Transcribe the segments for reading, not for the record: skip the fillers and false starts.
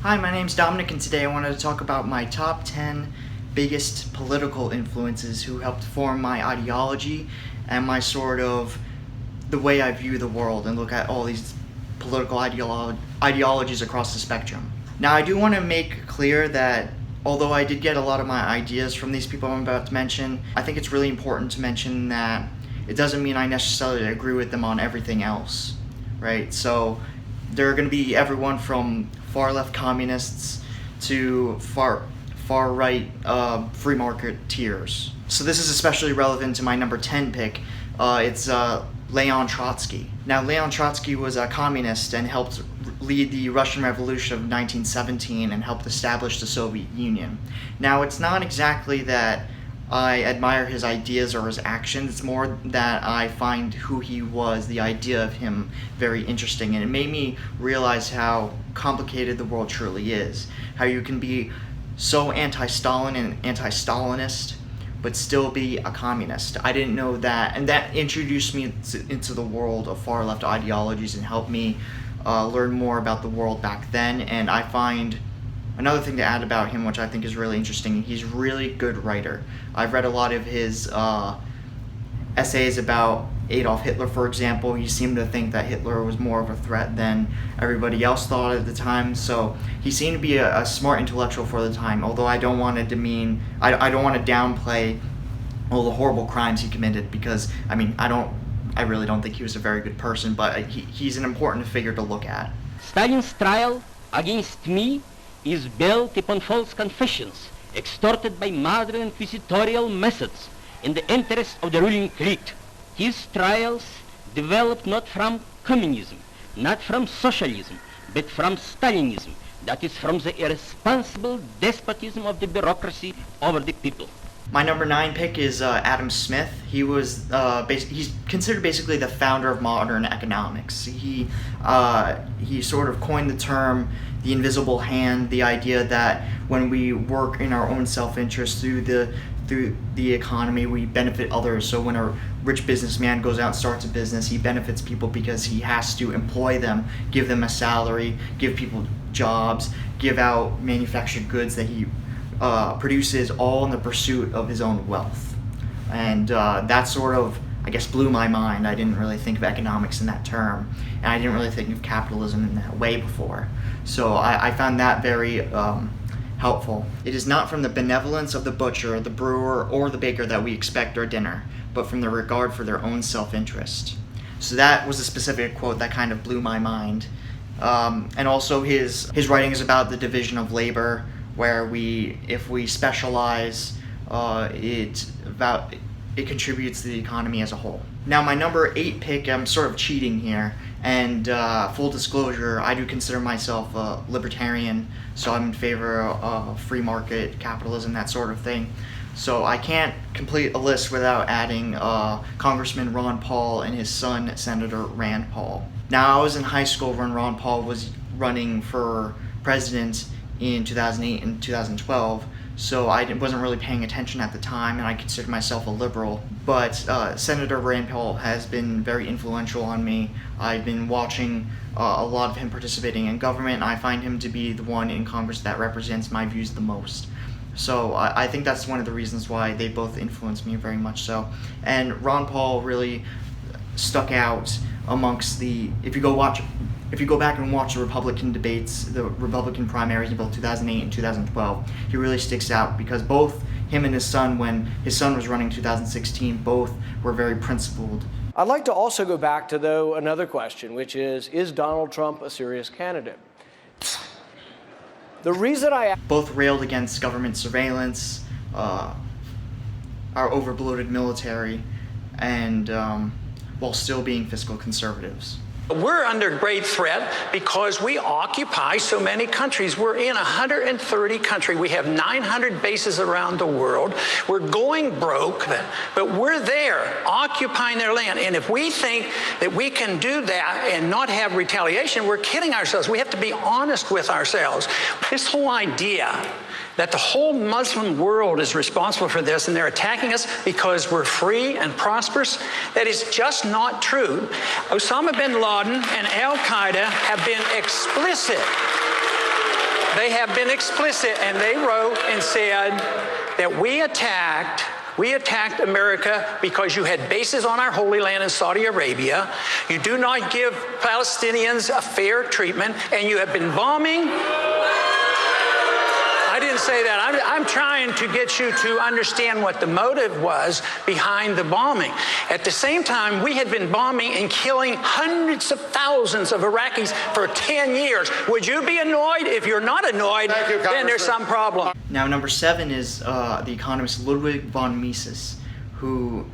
Hi, my name's Dominic, and today I wanted to talk about my top 10 biggest political influences who helped form my ideology and my the way I view the world and look at all these political ideologies across the spectrum. Now, I do want to make clear that although I did get a lot of my ideas from these people I'm about to mention, I think it's really important to mention that it doesn't mean I necessarily agree with them on everything else, right? So there are going to be everyone from far left communists to far right free marketeers. So this is especially relevant to my number 10 pick. It's Leon Trotsky. Now, Leon Trotsky was a communist and helped lead the Russian Revolution of 1917 and helped establish the Soviet Union. Now, it's not exactly that I admire his ideas or his actions. It's more that I find who he was, the idea of him, very interesting. And it made me realize how complicated the world truly is. How you can be so anti-Stalin and anti-Stalinist, but still be a communist. I didn't know that. And that introduced me into the world of far left ideologies and helped me learn more about the world back then. And I find another thing to add about him, which I think is really interesting, he's a really good writer. I've read a lot of his essays about Adolf Hitler, for example. He seemed to think that Hitler was more of a threat than everybody else thought at the time. So he seemed to be a smart intellectual for the time, although I don't want to demean, I don't want to downplay all the horrible crimes he committed, because, I really don't think he was a very good person, but he's an important figure to look at. Stalin's trial against me is built upon false confessions, extorted by modern inquisitorial methods in the interest of the ruling clique. His trials developed not from communism, not from socialism, but from Stalinism, that is, from the irresponsible despotism of the bureaucracy over the people. My number 9 pick is Adam Smith. He's considered basically the founder of modern economics. He sort of coined the term the invisible hand, the idea that when we work in our own self-interest through the economy, we benefit others. So when a rich businessman goes out and starts a business, he benefits people because he has to employ them, give them a salary, give people jobs, give out manufactured goods that he produces, all in the pursuit of his own wealth. And that sort of, I guess, blew my mind. I didn't really think of economics in that term, and I didn't really think of capitalism in that way before. So I found that very helpful. It is not from the benevolence of the butcher, the brewer, or the baker that we expect our dinner, but from the regard for their own self-interest. So that was a specific quote that kind of blew my mind. And also his writing is about the division of labor, where if we specialize, it contributes to the economy as a whole. Now, my number 8 pick, I'm sort of cheating here, and full disclosure, I do consider myself a libertarian, so I'm in favor of free market capitalism, that sort of thing. So I can't complete a list without adding Congressman Ron Paul and his son, Senator Rand Paul. Now, I was in high school when Ron Paul was running for president in 2008 and 2012, so I wasn't really paying attention at the time, and I considered myself a liberal. But Senator Rand Paul has been very influential on me. I've been watching a lot of him participating in government, and I find him to be the one in Congress that represents my views the most. So I think that's one of the reasons why they both influenced me very much so. And Ron Paul really stuck out amongst if you go back and watch the Republican debates, the Republican primaries in both 2008 and 2012, he really sticks out because both him and his son, when his son was running in 2016, both were very principled. I'd like to also go back to, though, another question, which is Donald Trump a serious candidate? The reason both railed against government surveillance, our overbloated military, and while still being fiscal conservatives. We're under great threat because we occupy so many countries. We're in 130 countries. We have 900 bases around the world. We're going broke, but we're there occupying their land. And if we think that we can do that and not have retaliation, we're kidding ourselves. We have to be honest with ourselves. This whole idea that the whole Muslim world is responsible for this and they're attacking us because we're free and prosperous, that is just not true. Osama bin Laden and Al-Qaeda have been explicit. They have been explicit, and they wrote and said that we attacked America because you had bases on our Holy Land in Saudi Arabia. You do not give Palestinians a fair treatment, and you have been bombing. I didn't say that. I'm trying to get you to understand what the motive was behind the bombing. At the same time, we had been bombing and killing hundreds of thousands of Iraqis for 10 years. Would you be annoyed? If you're not annoyed, then there's some problem. Now, number 7 is the economist Ludwig von Mises, who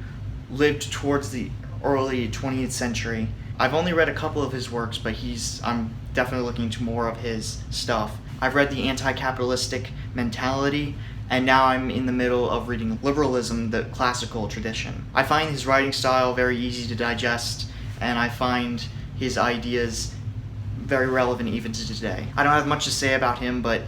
lived towards the early 20th century. I've only read a couple of his works, but I'm definitely looking to more of his stuff. I've read The Anti-Capitalistic Mentality, and now I'm in the middle of reading Liberalism, the classical tradition. I find his writing style very easy to digest, and I find his ideas very relevant even to today. I don't have much to say about him, but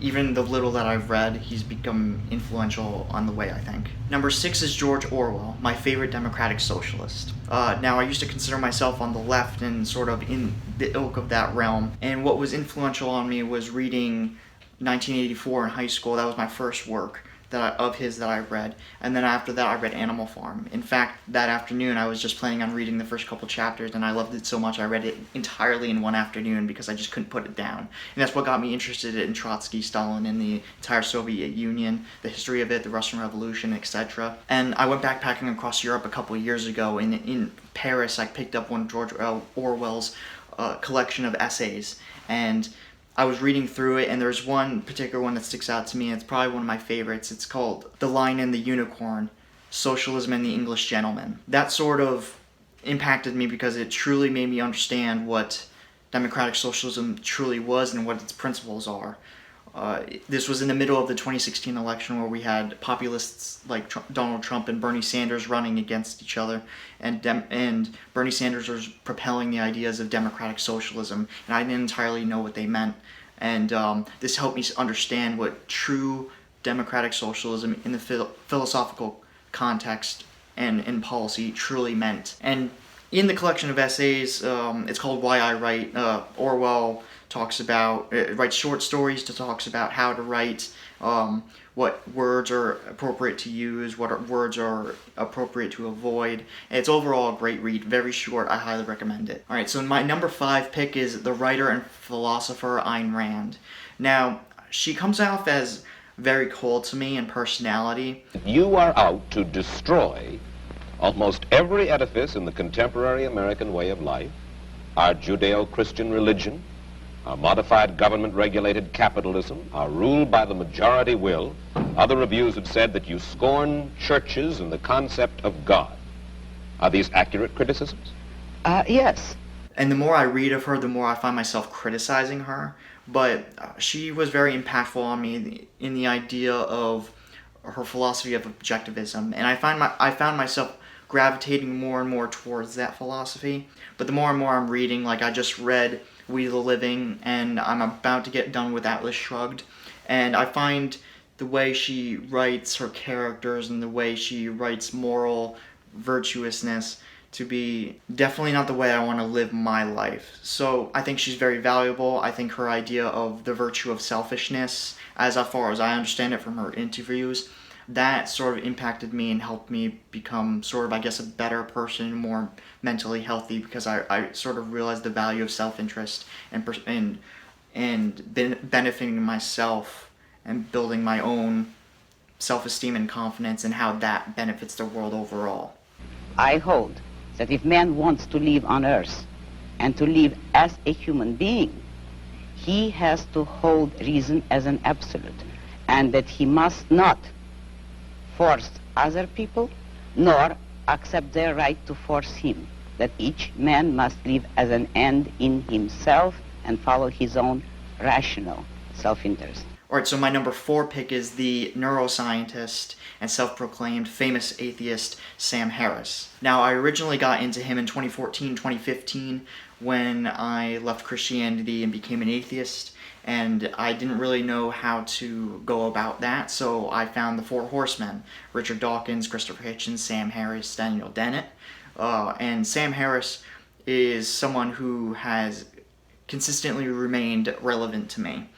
even the little that I've read, he's become influential on the way, I think. Number 6 is George Orwell, my favorite democratic socialist. Now, I used to consider myself on the left and sort of in the ilk of that realm, and what was influential on me was reading 1984 in high school. That was my first work of his that I read, and then after that I read Animal Farm. In fact, that afternoon I was just planning on reading the first couple chapters, and I loved it so much I read it entirely in one afternoon because I just couldn't put it down. And that's what got me interested in Trotsky, Stalin, and the entire Soviet Union, the history of it, the Russian Revolution, etc. And I went backpacking across Europe a couple of years ago, and in Paris I picked up one of George Orwell's collection of essays, and I was reading through it, and there's one particular one that sticks out to me, and it's probably one of my favorites. It's called The Lion and the Unicorn, Socialism and the English Gentleman. That sort of impacted me because it truly made me understand what democratic socialism truly was and what its principles are. This was in the middle of the 2016 election where we had populists like Donald Trump and Bernie Sanders running against each other, and Bernie Sanders was propelling the ideas of democratic socialism, and I didn't entirely know what they meant. And this helped me understand what true democratic socialism in the philosophical context and in policy truly meant. And in the collection of essays, it's called Why I Write, Orwell writes short stories to talks about how to write, what words are appropriate to use, what words are appropriate to avoid. And it's overall a great read, very short, I highly recommend it. Alright, so my number 5 pick is the writer and philosopher Ayn Rand. Now, she comes off as very cold to me in personality. You are out to destroy almost every edifice in the contemporary American way of life, our Judeo-Christian religion, our modified government-regulated capitalism, our rule by the majority will. Other reviews have said that you scorn churches and the concept of God. Are these accurate criticisms? Yes. And the more I read of her, the more I find myself criticizing her. But she was very impactful on me in the idea of her philosophy of objectivism. And I found myself gravitating more and more towards that philosophy. But the more and more I'm reading, like I just read We the Living, and I'm about to get done with Atlas Shrugged, and I find the way she writes her characters and the way she writes moral virtuousness to be definitely not the way I want to live my life. So I think she's very valuable. I think her idea of the virtue of selfishness, as far as I understand it from her interviews, that sort of impacted me and helped me become sort of, I guess, a better person, more mentally healthy, because I sort of realized the value of self-interest and benefiting myself and building my own self-esteem and confidence, and how that benefits the world overall. I hold that if man wants to live on earth and to live as a human being, he has to hold reason as an absolute, and that he must not force other people nor accept their right to force him, that each man must live as an end in himself and follow his own rational self-interest. Alright, so my number 4 pick is the neuroscientist and self-proclaimed famous atheist Sam Harris. Now, I originally got into him in 2014, 2015 when I left Christianity and became an atheist, and I didn't really know how to go about that, so I found the Four Horsemen: Richard Dawkins, Christopher Hitchens, Sam Harris, Daniel Dennett. And Sam Harris is someone who has consistently remained relevant to me.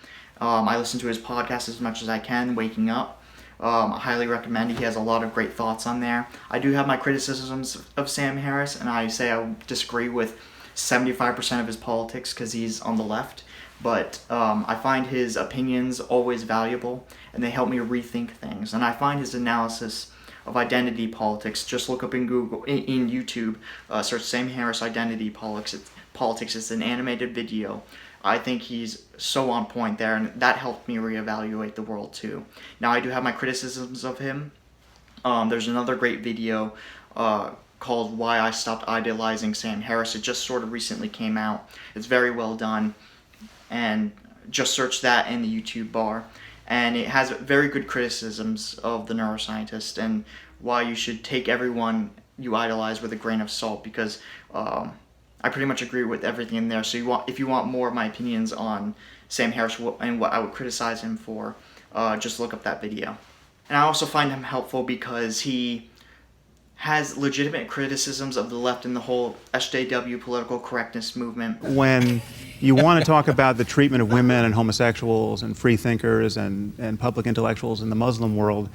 I listen to his podcast as much as I can, Waking Up. I highly recommend it. He has a lot of great thoughts on there. I do have my criticisms of Sam Harris, and I say I disagree with 75% of his politics because he's on the left. But I find his opinions always valuable, and they help me rethink things. And I find his analysis of identity politics, just look up in Google, in YouTube, search Sam Harris identity politics. It's an animated video. I think he's so on point there, and that helped me reevaluate the world too. Now, I do have my criticisms of him. There's another great video called Why I Stopped Idolizing Sam Harris. It just sort of recently came out. It's very well done, and just search that in the YouTube bar. And it has very good criticisms of the neuroscientist and why you should take everyone you idolize with a grain of salt, because I pretty much agree with everything in there. So if you want more of my opinions on Sam Harris and what I would criticize him for, just look up that video. And I also find him helpful because he has legitimate criticisms of the left and the whole SJW political correctness movement. When you want to talk about the treatment of women and homosexuals and free thinkers and public intellectuals in the Muslim world,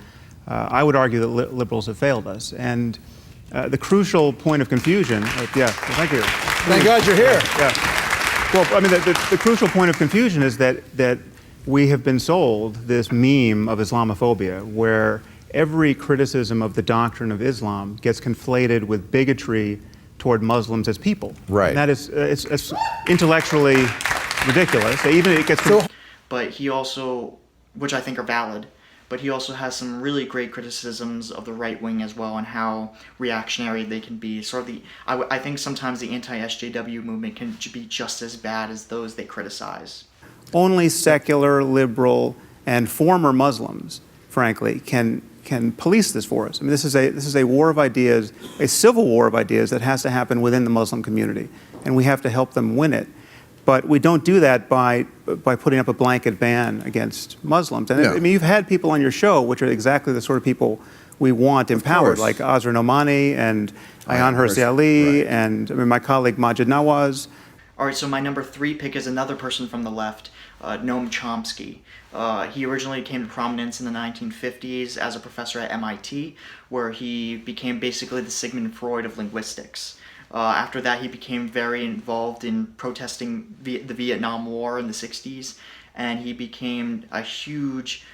I would argue that liberals have failed us. And the crucial point of confusion, thank you. Thank God you're here. Well, I mean, the crucial point of confusion is that we have been sold this meme of Islamophobia, where every criticism of the doctrine of Islam gets conflated with bigotry toward Muslims as people. Right. And that is it's intellectually ridiculous. Even it gets. But he also, which I think are valid, but he also has some really great criticisms of the right wing as well, and how reactionary they can be. Sort of I think sometimes the anti-SJW movement can be just as bad as those they criticize. Only secular, liberal, and former Muslims, frankly, can police this for us. I mean, this is a war of ideas, a civil war of ideas that has to happen within the Muslim community, and we have to help them win it. But we don't do that by putting up a blanket ban against Muslims. And I mean, you've had people on your show which are exactly the sort of people we want empowered, like Azra Nomani and Ayaan Hirsi Ali, and I mean, my colleague Majid Nawaz. All right, so my number 3 pick is another person from the left, Noam Chomsky. He originally came to prominence in the 1950s as a professor at MIT, where he became basically the Sigmund Freud of linguistics. After that, he became very involved in protesting the Vietnam War in the 60s, and he became a huge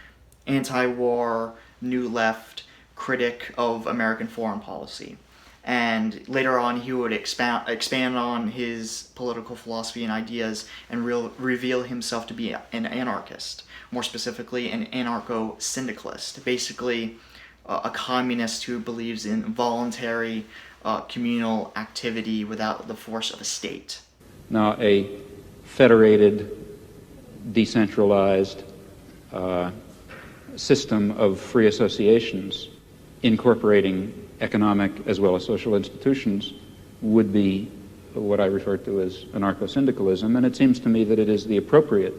anti-war, new left critic of American foreign policy. And later on, he would expand on his political philosophy and ideas and reveal himself to be an anarchist, more specifically an anarcho-syndicalist, basically a communist who believes in voluntary communal activity without the force of a state. Now, a federated, decentralized system of free associations incorporating economic as well as social institutions would be what I refer to as anarcho-syndicalism, and it seems to me that it is the appropriate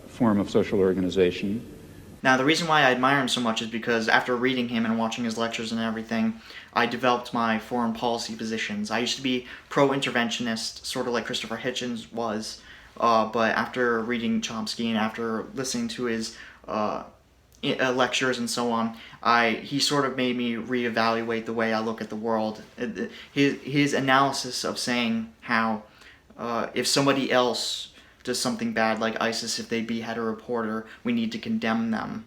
form of social organization. Now, the reason why I admire him so much is because after reading him and watching his lectures and everything, I developed my foreign policy positions. I used to be pro-interventionist, sort of like Christopher Hitchens was, but after reading Chomsky and after listening to his lectures and so on, he sort of made me reevaluate the way I look at the world. His analysis of saying how if somebody else does something bad, like ISIS, if they behead a reporter, we need to condemn them.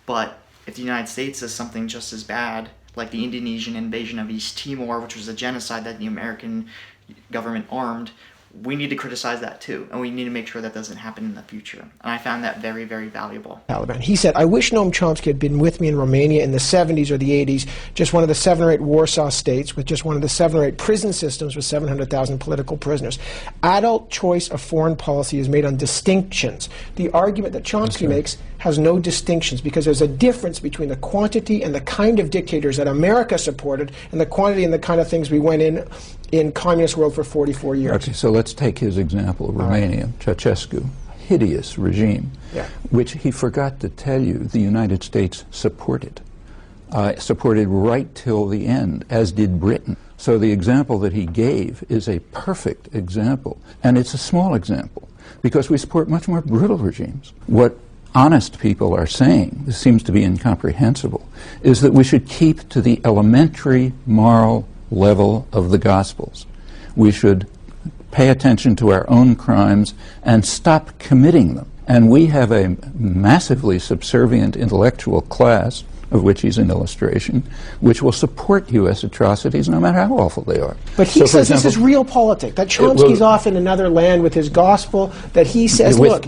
But if the United States does something just as bad, like the Indonesian invasion of East Timor, which was a genocide that the American government armed, we need to criticize that too, and we need to make sure that doesn't happen in the future. And I found that very, very valuable. Taliban. He said, I wish Noam Chomsky had been with me in Romania in the 70s or the 80s, just one of the 7 or 8 Warsaw states with just one of the 7 or 8 prison systems with 700,000 political prisoners. Adult choice of foreign policy is made on distinctions. The argument that Chomsky makes has no distinctions because there's a difference between the quantity and the kind of dictators that America supported and the quantity and the kind of things we went in communist world for 44 years. Okay, so let's take his example, Romania, Ceausescu, hideous regime, which he forgot to tell you the United States supported right till the end, as did Britain. So the example that he gave is a perfect example, and it's a small example. because we support much more brutal regimes. What honest people are saying, this seems to be incomprehensible, is that we should keep to the elementary moral level of the Gospels. We should pay attention to our own crimes and stop committing them. And we have a massively subservient intellectual class, of which he's an illustration, which will support U.S. atrocities no matter how awful they are. But he says this is real politics, that Chomsky's off in another land with his gospel, that he says, look...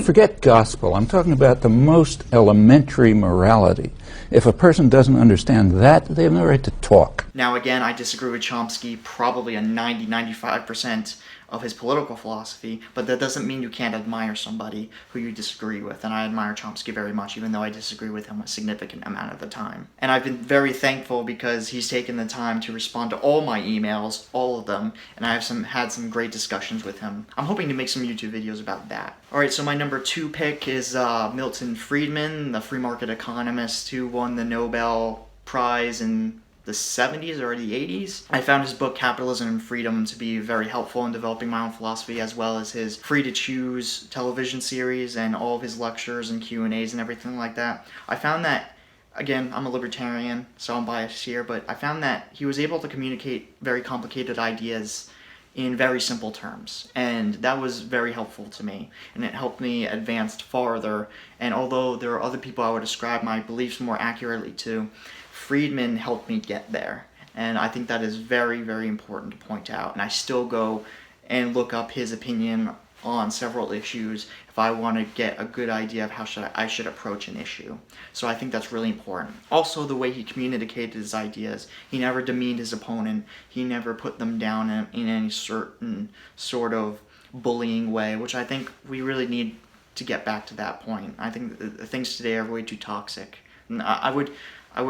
Forget gospel. I'm talking about the most elementary morality. If a person doesn't understand that, they have no right to talk. Now again, I disagree with Chomsky probably a 90-95% of his political philosophy, but that doesn't mean you can't admire somebody who you disagree with, and I admire Chomsky very much, even though I disagree with him a significant amount of the time. And I've been very thankful because he's taken the time to respond to all my emails, all of them, and I have had some great discussions with him. I'm hoping to make some YouTube videos about that. Alright, so my number 2 pick is Milton Friedman, the free market economist who won the Nobel Prize in the 70s or the 80s. I found his book Capitalism and Freedom to be very helpful in developing my own philosophy, as well as his Free to Choose television series and all of his lectures and Q&As and everything like that. I found that, again, I'm a libertarian, so I'm biased here, but I found that he was able to communicate very complicated ideas in very simple terms, and that was very helpful to me, and it helped me advance farther. And although there are other people I would ascribe my beliefs more accurately to, Friedman helped me get there, and I think that is very, very important to point out. And I still go and look up his opinion on several issues if I want to get a good idea of how I should approach an issue. So I think that's really important. Also, the way he communicated his ideas. He never demeaned his opponent. He never put them down in any certain sort of bullying way, which I think we really need to get back to that point. I think the things today are way too toxic. And I would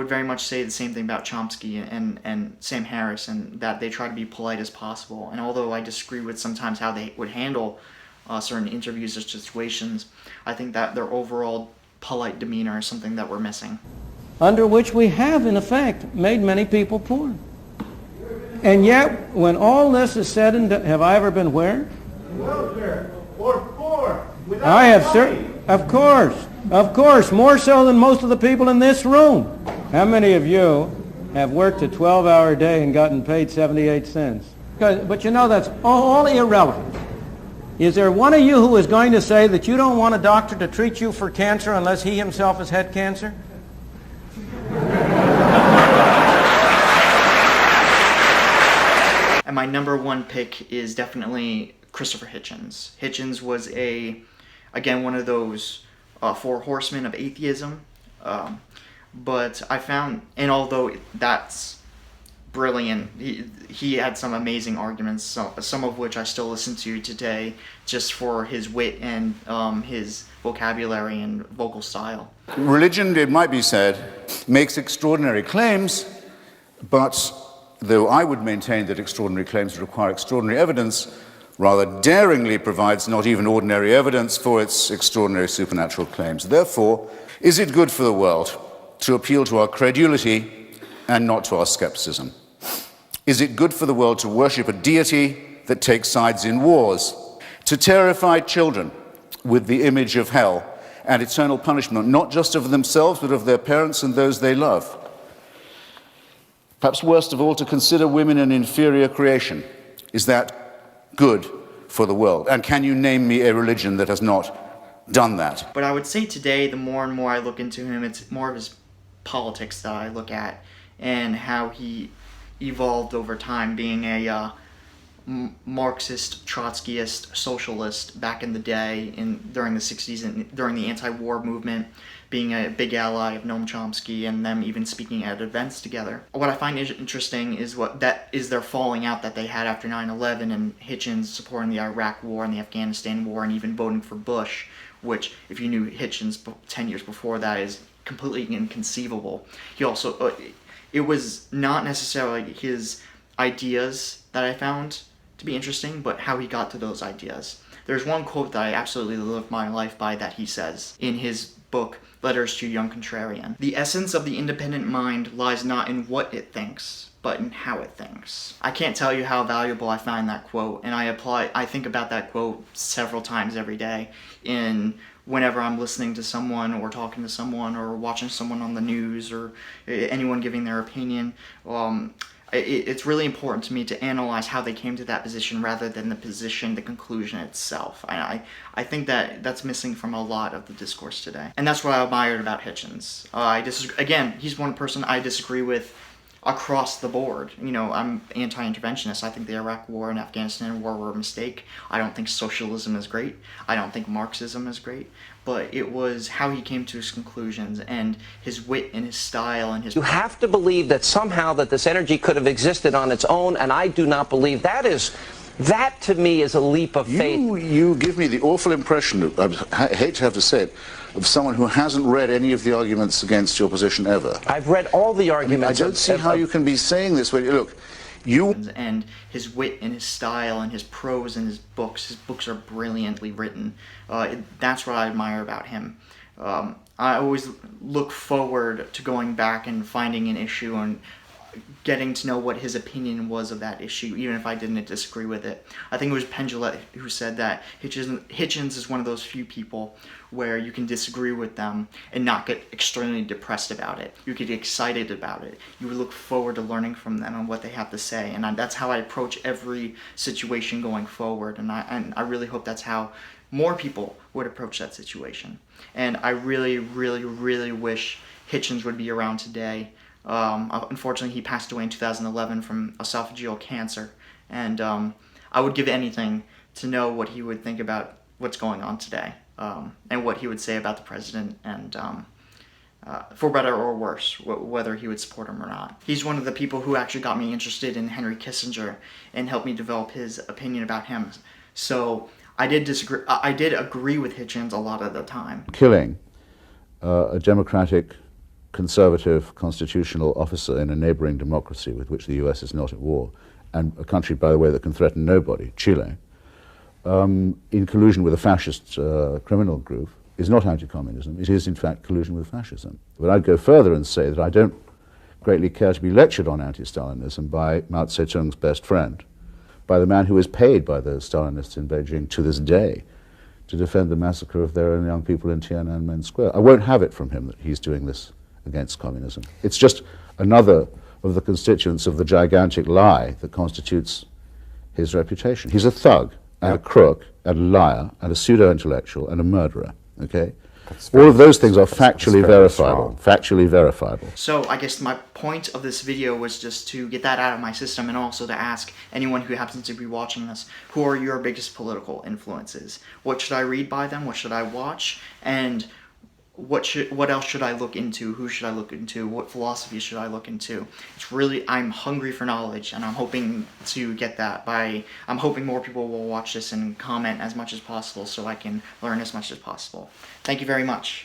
very much say the same thing about Chomsky and Sam Harris, and that they try to be polite as possible. And although I disagree with sometimes how they would handle certain interviews or situations, I think that their overall polite demeanor is something that we're missing. Under which we have, in effect, made many people poor. And yet, when all this is said and done, have I ever been where? Welfare or poor. I have certainly, of course, more so than most of the people in this room. How many of you have worked a 12-hour day and gotten paid 78 cents? But you know, that's all irrelevant. Is there one of you who is going to say that you don't want a doctor to treat you for cancer unless he himself has had cancer? And my number 1 pick is definitely Christopher Hitchens. Hitchens was again, one of those 4 horsemen of atheism. But I found, and although that's brilliant, he had some amazing arguments, some of which I still listen to today, just for his wit and his vocabulary and vocal style. Religion, it might be said, makes extraordinary claims, but though I would maintain that extraordinary claims require extraordinary evidence, rather daringly provides not even ordinary evidence for its extraordinary supernatural claims. Therefore, is it good for the world to appeal to our credulity and not to our skepticism? Is it good for the world to worship a deity that takes sides in wars, to terrify children with the image of hell and eternal punishment, not just of themselves, but of their parents and those they love? Perhaps worst of all, to consider women an inferior creation. Is that good for the world? And can you name me a religion that has not done that? But I would say today, the more and more I look into him, it's more of his politics that I look at, and how he evolved over time, being a Marxist, Trotskyist, socialist back in the day, during the 60s and during the anti-war movement, being a big ally of Noam Chomsky, and them even speaking at events together. What I find interesting is their falling out that they had after 9/11, and Hitchens supporting the Iraq War and the Afghanistan War, and even voting for Bush, which, if you knew Hitchens 10 years before that, is completely inconceivable. He also, it was not necessarily his ideas that I found to be interesting, but how he got to those ideas. There's one quote that I absolutely live my life by that he says in his book, Letters to a Young Contrarian. The essence of the independent mind lies not in what it thinks, but in how it thinks. I can't tell you how valuable I find that quote, and I think about that quote several times every day whenever I'm listening to someone or talking to someone or watching someone on the news or anyone giving their opinion. It's really important to me to analyze how they came to that position rather than the conclusion itself. I think that's missing from a lot of the discourse today. And that's what I admired about Hitchens. Again, he's one person I disagree with across the board. I'm anti-interventionist. I think the Iraq War and Afghanistan War were a mistake. I don't think socialism is great. I don't think Marxism is great. But it was how he came to his conclusions and his wit and his style and his... You have to believe that somehow that this energy could have existed on its own, and I do not believe that to me is a leap of faith. You give me the awful impression, I hate to have to say it, of someone who hasn't read any of the arguments against your position ever. I've read all the arguments. I don't see how you can be saying this. Look, and his wit and his style and his prose and his books are brilliantly written. That's what I admire about him. I always look forward to going back and finding an issue and getting to know what his opinion was of that issue, even if I didn't disagree with it. I think it was Pendulette who said that Hitchens is one of those few people where you can disagree with them and not get extremely depressed about it. You could get excited about it. You would look forward to learning from them and what they have to say. And that's how I approach every situation going forward. And I really hope that's how more people would approach that situation. And I really, really, really wish Hitchens would be around today. Unfortunately, he passed away in 2011 from esophageal cancer, and I would give anything to know what he would think about what's going on today, and what he would say about the president, and for better or worse, whether he would support him or not. He's one of the people who actually got me interested in Henry Kissinger and helped me develop his opinion about him. So I did agree with Hitchens a lot of the time. Killing a democratic, conservative constitutional officer in a neighboring democracy with which the US is not at war, and a country, by the way, that can threaten nobody, Chile, in collusion with a fascist criminal group, is not anti-communism. It is, in fact, collusion with fascism. But I'd go further and say that I don't greatly care to be lectured on anti-Stalinism by Mao Zedong's best friend, by the man who is paid by the Stalinists in Beijing to this day to defend the massacre of their own young people in Tiananmen Square. I won't have it from him that he's doing this against communism. It's just another of the constituents of the gigantic lie that constitutes his reputation. He's a thug, and a crook, and a liar, and a pseudo-intellectual, and a murderer, okay? All of those things are factually verifiable. Factually verifiable. So I guess my point of this video was just to get that out of my system, and also to ask anyone who happens to be watching this, who are your biggest political influences? What should I read by them? What should I watch? And what else should I look into? Who should I look into? What philosophy should I look into? It's really, I'm hungry for knowledge, and I'm hoping to get that I'm hoping more people will watch this and comment as much as possible so I can learn as much as possible. Thank you very much.